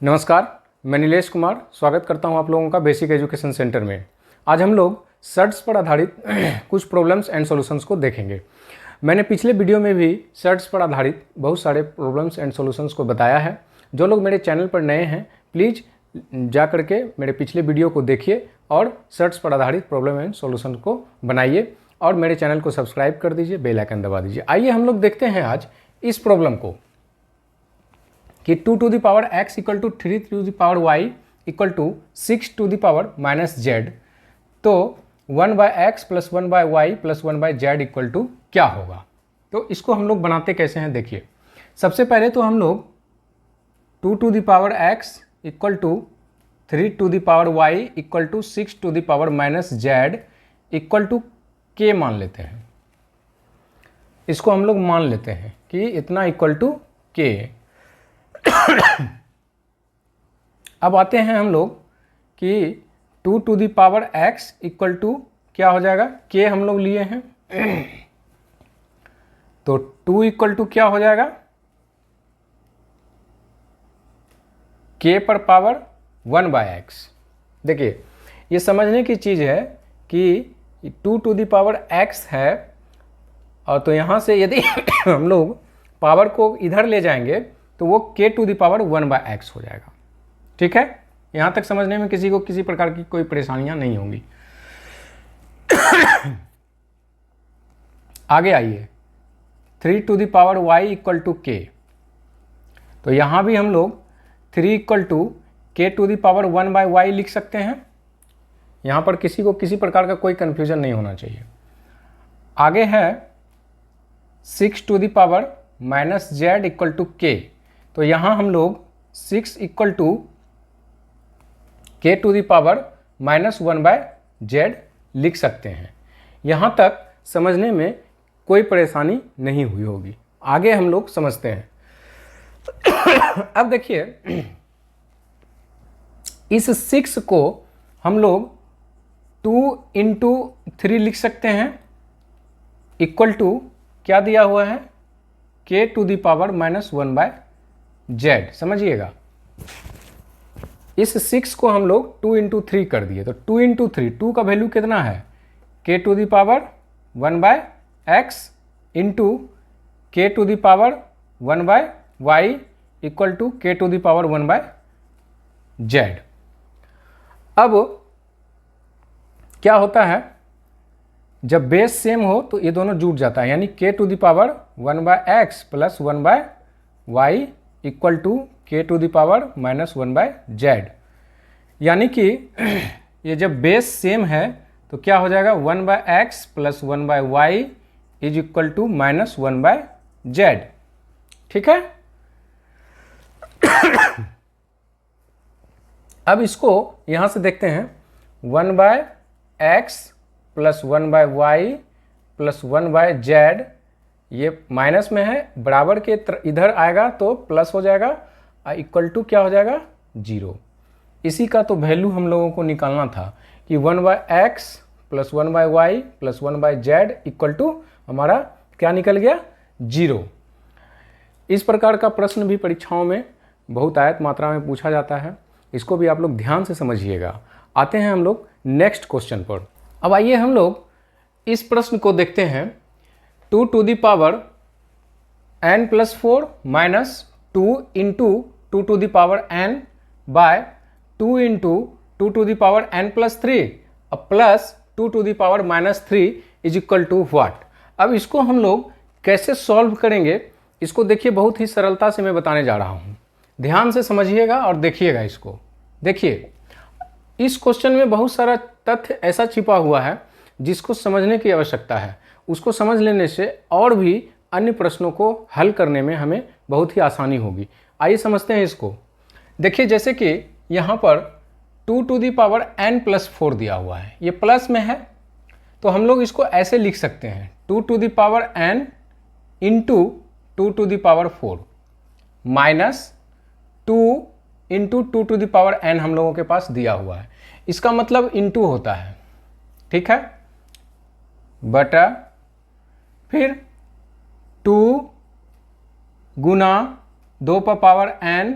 नमस्कार, मैं नीलेश कुमार स्वागत करता हूं आप लोगों का बेसिक एजुकेशन सेंटर में। आज हम लोग सर्ट्स पर आधारित कुछ प्रॉब्लम्स एंड सॉल्यूशंस को देखेंगे। मैंने पिछले वीडियो में भी सर्ट्स पर आधारित बहुत सारे प्रॉब्लम्स एंड सॉल्यूशंस को बताया है। जो लोग मेरे चैनल पर नए हैं प्लीज़ जा करके मेरे पिछले वीडियो को देखिए और सर्ट्स पर आधारित प्रॉब्लम एंड सॉल्यूशन को बनाइए और मेरे चैनल को सब्सक्राइब कर दीजिए, बेल आइकन दबा दीजिए। आइए हम लोग देखते हैं आज इस प्रॉब्लम को कि 2 to the power x equal to 3 to the power y equal to 6 to the power minus z, तो 1/x plus 1/y plus 1/z equal to क्या होगा। तो इसको हम लोग बनाते कैसे हैं देखिए। सबसे पहले तो हम लोग 2 to the power x equal to 3 to the power y equal to 6 to the power minus z equal to k मान लेते हैं। इसको हम लोग मान लेते हैं कि इतना इक्वल टू k। अब आते हैं हम लोग कि 2 to the power x equal to क्या हो जाएगा, k हम लोग लिए हैं तो 2 इक्वल टू क्या हो जाएगा, k पर पावर 1/x। देखिए ये समझने की चीज़ है कि 2 to the power x है और तो यहाँ से यदि हम लोग पावर को इधर ले जाएंगे तो वो k to the power 1/x हो जाएगा। ठीक है, यहाँ तक समझने में किसी को किसी प्रकार की कोई परेशानियां नहीं होंगी। आगे आइए, 3 to the power y equal to k, तो यहाँ भी हम लोग 3 equal to k to the power 1/y लिख सकते हैं। यहाँ पर किसी को किसी प्रकार का कोई कन्फ्यूजन नहीं होना चाहिए। आगे है 6 to the power minus z equal to k, तो यहाँ हम लोग 6 equal to k to the power minus 1/z लिख सकते हैं। यहाँ तक समझने में कोई परेशानी नहीं हुई होगी। आगे हम लोग समझते हैं। अब देखिए इस 6 को हम लोग 2 into 3 लिख सकते हैं इक्वल टू क्या दिया हुआ है, k to the power minus 1/z। समझिएगा, इस 6 को हम लोग 2 into 3 कर दिए तो 2 into 3, 2 का वैल्यू कितना है, k to the power 1/x into k to the power 1/y equal to k to the power 1/z। अब क्या होता है, जब बेस सेम हो तो ये दोनों जुड़ जाता है, यानी k to the power 1/x plus 1/y equal to k to the power minus 1/z। यानी कि ये जब बेस सेम है तो क्या हो जाएगा, 1/x plus 1/y is equal to minus 1/z। ठीक है। अब इसको यहाँ से देखते हैं, 1/x plus 1/y plus 1/z, ये माइनस में है, बराबर के इधर आएगा तो प्लस हो जाएगा, इक्वल टू क्या हो जाएगा, 0। इसी का तो वैल्यू हम लोगों को निकालना था कि 1/x plus 1/y plus 1/z equal to हमारा क्या निकल गया, 0। इस प्रकार का प्रश्न भी परीक्षाओं में बहुत आयत मात्रा में पूछा जाता है, इसको भी आप लोग ध्यान से समझिएगा। आते हैं हम लोग नेक्स्ट क्वेश्चन पर। अब आइए हम लोग इस प्रश्न को देखते हैं। 2 to the power n plus 4 minus 2 into 2 to the power n by 2 into 2 to the power n plus 3 plus 2 to the power minus 3 is equal to what. अब इसको हम लोग कैसे सॉल्व करेंगे, इसको देखिए बहुत ही सरलता से मैं बताने जा रहा हूँ। ध्यान से समझिएगा और देखिएगा इसको। देखिए इस क्वेश्चन में बहुत सारा तथ्य ऐसा छिपा हुआ है जिसको समझने की आवश्यकता है। उसको समझ लेने से और भी अन्य प्रश्नों को हल करने में हमें बहुत ही आसानी होगी। आइए समझते हैं इसको। देखिए जैसे कि यहाँ पर 2 to the power n plus 4 दिया हुआ है, ये प्लस में है तो हम लोग इसको ऐसे लिख सकते हैं, 2 to the power n into 2 to the power 4 minus 2 into 2 to the power n हम लोगों के पास दिया हुआ है। इसका मतलब इंटू होता है, ठीक है, बटा फिर 2 गुना 2 पर पावर n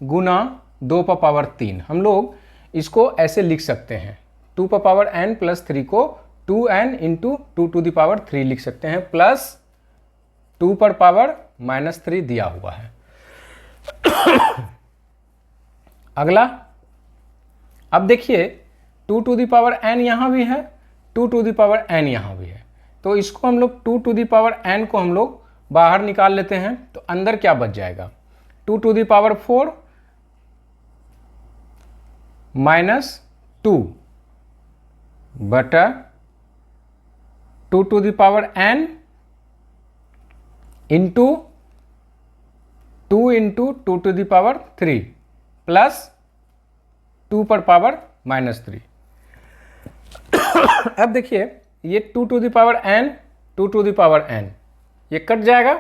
गुना 2 पर पावर 3। हम लोग इसको ऐसे लिख सकते हैं, 2 पर पावर n प्लस 3 को 2n into 2 to the power 3 लिख सकते हैं, प्लस 2 पर पावर -3 दिया हुआ है। अगला, अब देखिए 2 टू द पावर n यहाँ भी है, 2 टू द पावर n यहाँ भी है, तो इसको हम लोग 2 टू द पावर n को हम लोग बाहर निकाल लेते हैं, तो अंदर क्या बच जाएगा, 2 टू द पावर 4 -2 बटा 2 to the power n into 2 into 2 to the power 3 plus 2 पर पावर -3। अब देखिए ये 2 to the power n, 2 to the power n ये कट जाएगा।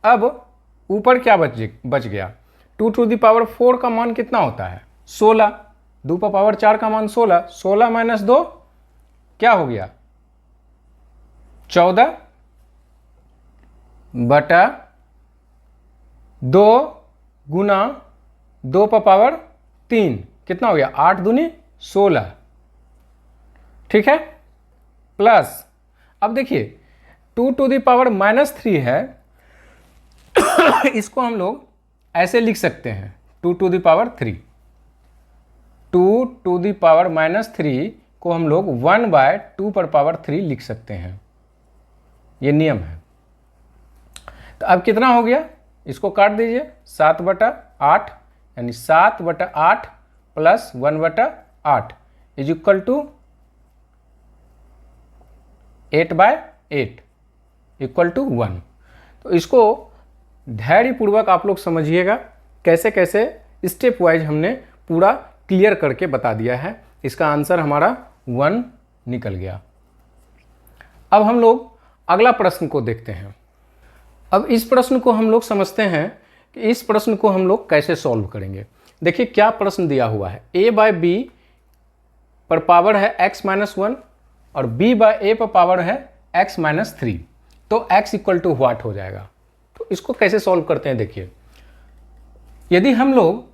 अब ऊपर क्या बच गया, 2 टू द पावर 4 का मान कितना होता है 16, 2 पर पावर 4 का मान 16, 16 माइनस 2 क्या हो गया 14 बटा 2 गुना 2 पर पावर 3 कितना हो गया 8 दूनी 16, ठीक है। प्लस अब देखिए 2 टू द पावर -3 है, इसको हम लोग ऐसे लिख सकते हैं 2 to the power 3, 2 to the power -3 को हम लोग 1/2 पर पावर 3 लिख सकते हैं, ये नियम है। तो अब कितना हो गया, इसको काट दीजिए, 7/8 यानी 7/8 plus 1/8 is equal to 8/8 equal to 1। तो इसको धैर्यपूर्वक आप लोग समझिएगा, कैसे कैसे स्टेप वाइज हमने पूरा क्लियर करके बता दिया है। इसका आंसर हमारा 1 निकल गया। अब हम लोग अगला प्रश्न को देखते हैं। अब इस प्रश्न को हम लोग समझते हैं कि इस प्रश्न को हम लोग कैसे सॉल्व करेंगे। देखिए क्या प्रश्न दिया हुआ है, a/b पर पावर है x-1 और b/a पर पावर है x-3, तो x इक्वल टू व्हाट हो जाएगा। तो इसको कैसे सॉल्व करते हैं, देखिए यदि हम लोग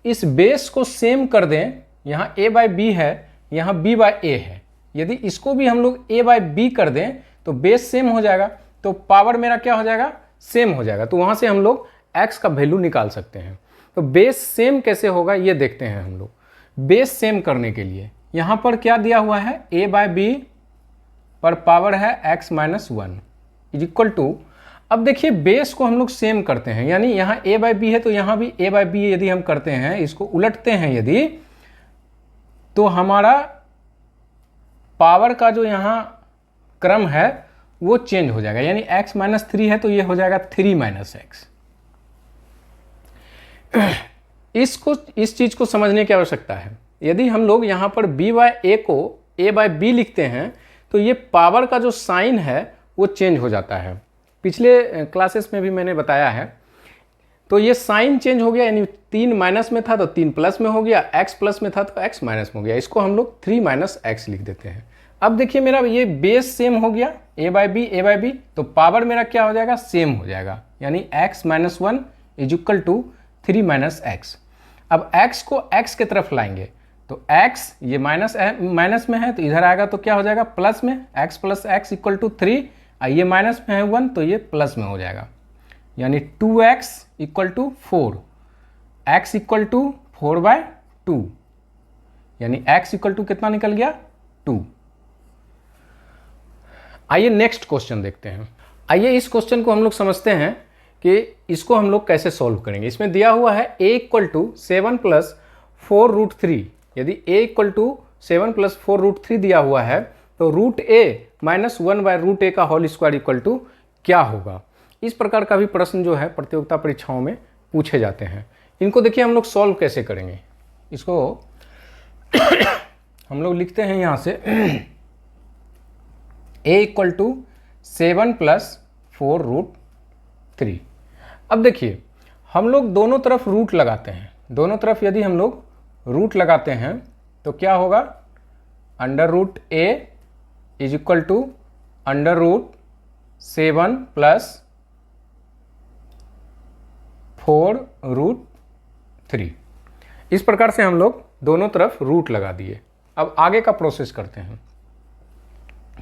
इस बेस को सेम कर दें, यहाँ a/b है, यहाँ b/a है, यदि इसको भी हम लोग a/b कर दें तो बेस सेम हो जाएगा, तो पावर मेरा क्या हो जाएगा सेम हो जाएगा, तो वहाँ से हम लोग x का वैल्यू निकाल सकते हैं। तो बेस सेम कैसे होगा ये देखते हैं हम लोग। बेस सेम करने के लिए यहाँ पर क्या दिया हुआ है, a/b पर पावर है x-1 इज इक्वल टू, अब देखिए बेस को हम लोग सेम करते हैं, यानी यहाँ a/b है तो यहाँ भी a/b यदि हम करते हैं, इसको उलटते हैं यदि, तो हमारा पावर का जो यहाँ क्रम है वो चेंज हो जाएगा, यानी x-3 है तो ये हो जाएगा 3 - x। इस चीज को समझने की आवश्यकता है। यदि हम लोग यहाँ पर b/a को a/b लिखते हैं तो ये पावर का जो साइन है वो चेंज हो जाता है, पिछले क्लासेस में भी मैंने बताया है। तो ये साइन चेंज हो गया, यानी 3 माइनस में था तो 3 प्लस में हो गया, x प्लस में था तो x माइनस में हो गया, इसको हम लोग 3 - x लिख देते हैं। अब देखिए मेरा ये बेस सेम हो गया, a/b, तो पावर मेरा क्या हो जाएगा सेम हो जाएगा, यानी x-1 is equal to 3 - x। अब x को x के तरफ लाएंगे तो x ये माइनस में है तो इधर आएगा तो क्या हो जाएगा प्लस में, x plus x equal to 3, ये माइनस में है 1 तो ये प्लस में हो जाएगा, यानी 2x equal to 4, x equal to 4/2, यानी x इक्वल टू कितना निकल गया 2। आइए नेक्स्ट क्वेश्चन देखते हैं। आइए इस क्वेश्चन को हम लोग समझते हैं कि इसको हम लोग कैसे सॉल्व करेंगे। इसमें दिया हुआ है a इक्वल टू 7 + 4√3, यदि a इक्वल टू 7 + 4√3 दिया हुआ है तो √a - 1/√a का होल स्क्वायर इक्वल टू क्या होगा। इस प्रकार का भी प्रश्न जो है प्रतियोगिता परीक्षाओं में पूछे जाते हैं। इनको देखिए हम लोग सॉल्व कैसे करेंगे। इसको हम लोग लिखते हैं यहाँ से a इक्वल टू 7 + 4√3। अब देखिए हम लोग दोनों तरफ रूट लगाते हैं, दोनों तरफ यदि हम लोग रूट लगाते हैं तो क्या होगा, √a इज इक्वल टू √7 + 4√3 3। इस प्रकार से हम लोग दोनों तरफ रूट लगा दिए। अब आगे का प्रोसेस करते हैं।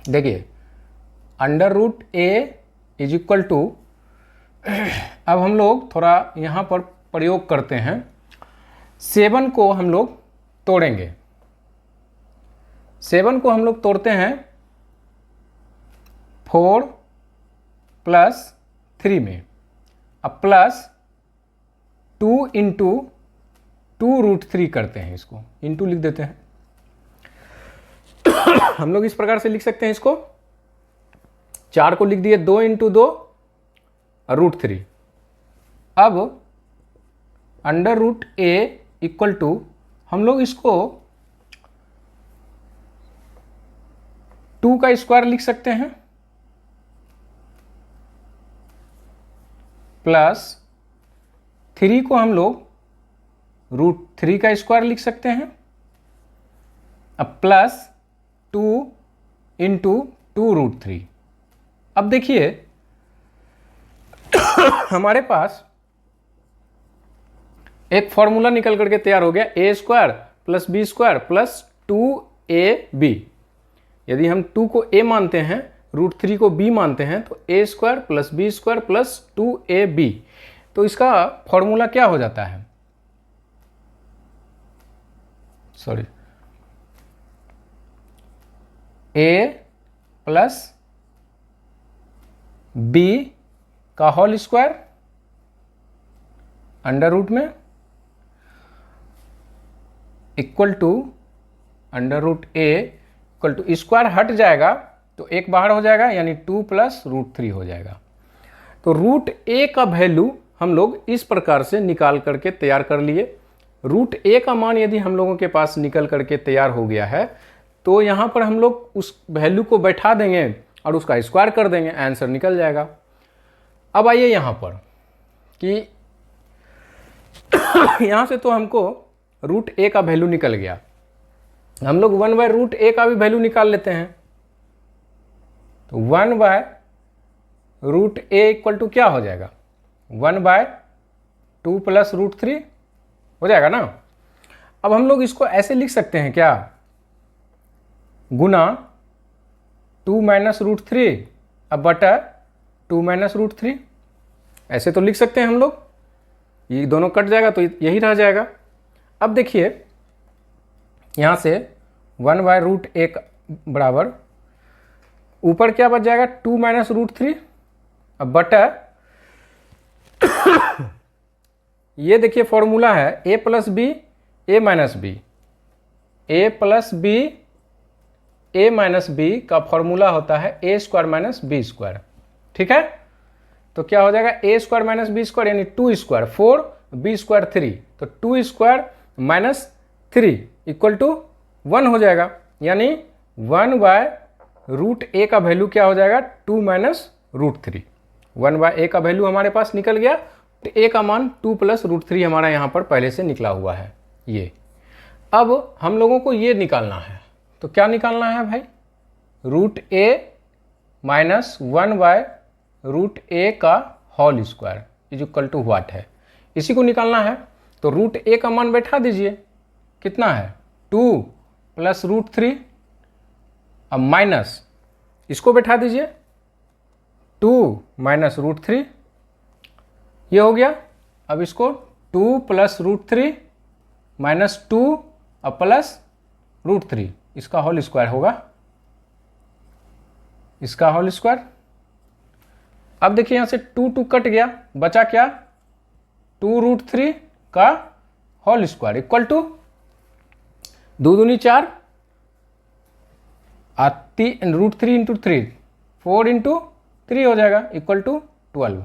देखिए under root a is equal to, अब हम लोग थोड़ा यहाँ पर प्रयोग करते हैं। 7 को हम लोग तोड़ेंगे। 7 को हम लोग तोड़ते हैं 4 + 3 में। अब प्लस 2 × 2√3 करते हैं, इसको इंटू लिख देते हैं। हम लोग इस प्रकार से लिख सकते हैं इसको, 4 को लिख दिए 2 × 2 √3। अब under root a equal to, हम लोग इसको 2 का स्क्वायर लिख सकते हैं प्लस 3 को हम लोग √3 का स्क्वायर लिख सकते हैं। अब प्लस 2 × 2√3। अब देखिए हमारे पास एक फॉर्मूला निकल करके तैयार हो गया, a² + b² + 2ab। यदि हम 2 को a मानते हैं, √3 को b मानते हैं, तो a² + b² + 2ab। तो इसका फॉर्मूला क्या हो जाता है, सॉरी, a + b का होल स्क्वायर अंडर रूट में equal to under root a equal to, square हट जाएगा तो एक बाहर हो जाएगा, यानी 2 + √3 हो जाएगा। तो रूट ए का वैल्यू हम लोग इस प्रकार से निकाल करके तैयार कर लिए। रूट ए का मान यदि हम लोगों के पास निकल करके तैयार हो गया है, तो यहाँ पर हम लोग उस वैल्यू को बैठा देंगे और उसका स्क्वायर कर देंगे, आंसर निकल जाएगा। अब आइए यहाँ पर कि यहाँ से तो हमको रूट ए का वैल्यू निकल गया, हम लोग 1/√a का भी वैल्यू निकाल लेते हैं। तो 1/√a इक्वल टू क्या हो जाएगा, 1/2 + √3 हो जाएगा ना। अब हम लोग इसको ऐसे लिख सकते हैं क्या, गुना 2 - √3 अब बटा 2 - √3, ऐसे तो लिख सकते हैं हम लोग। ये दोनों कट जाएगा तो यही रह जाएगा। अब देखिए यहाँ से 1/√a बराबर ऊपर क्या बच जाएगा, 2 - √3 अब बटा ये देखिए फॉर्मूला है a + b a - b, a + b a - b का फॉर्मूला होता है a² - b²। ठीक है, तो क्या हो जाएगा, a² - b² यानी 2² 4 b² 3, तो 2² - 3 इक्वल टू 1 हो जाएगा, यानी 1/√a का वैल्यू क्या हो जाएगा, 2 - √3। 1/a का वैल्यू हमारे पास निकल गया, तो a का मान 2 + √3 हमारा यहाँ पर पहले से निकला हुआ है। ये अब हम लोगों को ये निकालना है, तो क्या निकालना है भाई, √a - 1/√a का whole square is equal to what है, इसी को निकालना है। तो √a का मान बैठा दीजिए, कितना है 2 + √3, अब माइनस इसको बैठा दीजिए 2 - √3, ये हो गया। अब इसको 2 + √3 - 2 अब प्लस √3, इसका होल स्क्वायर होगा, इसका होल स्क्वायर। अब देखिए यहाँ से 2 2 कट गया, बचा क्या, 2√3 का होल स्क्वायर इक्वल टू 2 दूनी 4 √3 × 3 4 × 3 हो जाएगा इक्वल टू 12।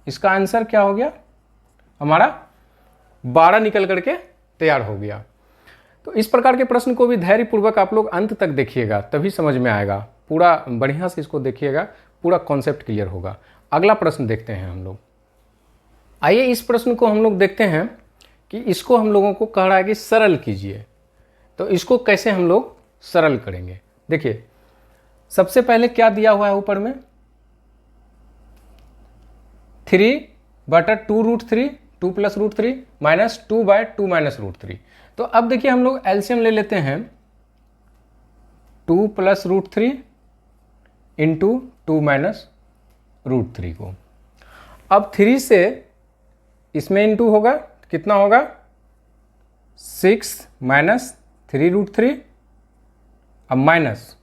इसका आंसर क्या हो गया, हमारा 12 निकल करके तैयार हो गया। तो इस प्रकार के प्रश्न को भी धैर्यपूर्वक आप लोग अंत तक देखिएगा, तभी समझ में आएगा। पूरा बढ़िया से इसको देखिएगा, पूरा कॉन्सेप्ट क्लियर होगा। अगला प्रश्न देखते हैं हम लोग। आइए इस प्रश्न को हम लोग देखते हैं कि इसको हम लोगों को कह रहा है कि सरल कीजिए। तो इसको कैसे हम लोग सरल करेंगे, देखिए सबसे पहले क्या दिया हुआ है ऊपर में, 3/2√3 2 plus root 3 minus 2 by 2 minus root 3। तो अब देखिए हम लोग एलसीएम ले लेते हैं 2 plus root 3 into 2 minus root 3 को। अब 3 से इसमें इंटू होगा, कितना होगा 6 माइनस 3 रूट 3, अब माइनस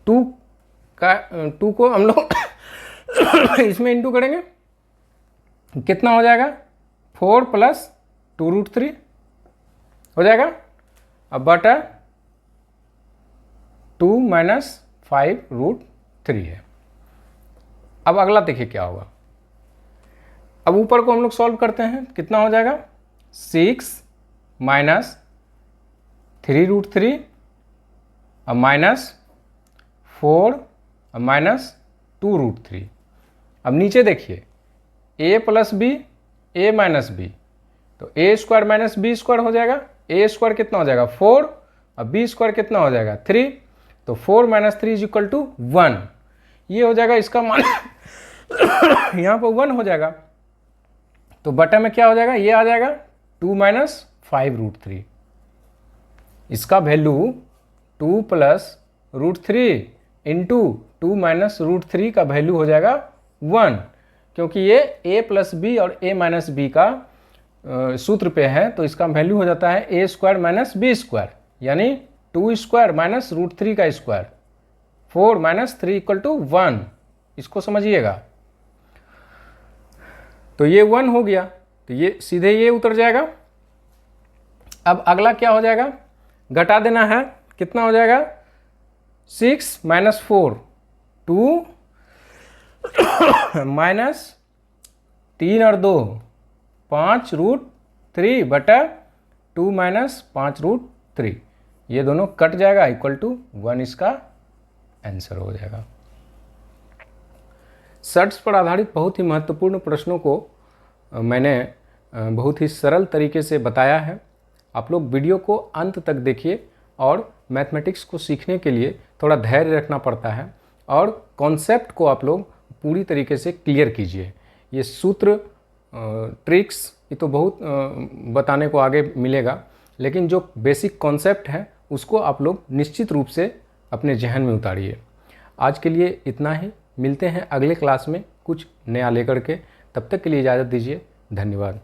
2 को हम लोग इसमें इंटू करेंगे, कितना हो जाएगा 4 प्लस 2 रूट 3 हो जाएगा, अब बटा 2 माइनस 5 रूट 3 है। अब अगला देखिए क्या होगा, अब ऊपर को हम लोग सॉल्व करते हैं, कितना हो जाएगा 6 माइनस 3 रूट 3, अब माइनस 4, अब माइनस 2 रूट 3। अब नीचे देखिए a plus b a minus b, तो a square minus b square हो जाएगा, ए स्क्वायर कितना हो जाएगा 4, अब बी स्क्वायर कितना हो जाएगा 3, तो 4 माइनस 3 इज इक्वल टू 1। ये हो जाएगा इसका मान यहाँ पर 1 हो जाएगा, तो बटा में क्या हो जाएगा, ये आ जाएगा 2 माइनस 5 रूट 3। इसका value 2 plus root 3 into 2 minus root 3 का वैल्यू हो जाएगा 1, क्योंकि ये a प्लस बी और a माइनस बी का सूत्र पे है, तो इसका वैल्यू हो जाता है a square minus b square, यानी 2 स्क्वायर माइनस रूट 3 का स्क्वायर, 4 माइनस 3 इक्वल टू 1। इसको समझिएगा, तो ये 1 हो गया, तो ये सीधे ये उतर जाएगा। अब अगला क्या हो जाएगा, घटा देना है, कितना हो जाएगा 6 माइनस 4 2 माइनस 3 और 2 5 रूट 3 बटा 2 माइनस 5 रूट 3, ये दोनों कट जाएगा, इक्वल टू 1 इसका आंसर हो जाएगा। शर्ट्स पर आधारित बहुत ही महत्वपूर्ण प्रश्नों को मैंने बहुत ही सरल तरीके से बताया है। आप लोग वीडियो को अंत तक देखिए, और मैथमेटिक्स को सीखने के लिए थोड़ा धैर्य रखना पड़ता है, और कॉन्सेप्ट को आप लोग पूरी तरीके से क्लियर कीजिए। ये सूत्र ट्रिक्स ये तो बहुत बताने को आगे मिलेगा, लेकिन जो बेसिक कॉन्सेप्ट है उसको आप लोग निश्चित रूप से अपने जहन में उतारिए। आज के लिए इतना ही, मिलते हैं अगले क्लास में कुछ नया लेकर के, तब तक के लिए इजाज़त दीजिए, धन्यवाद।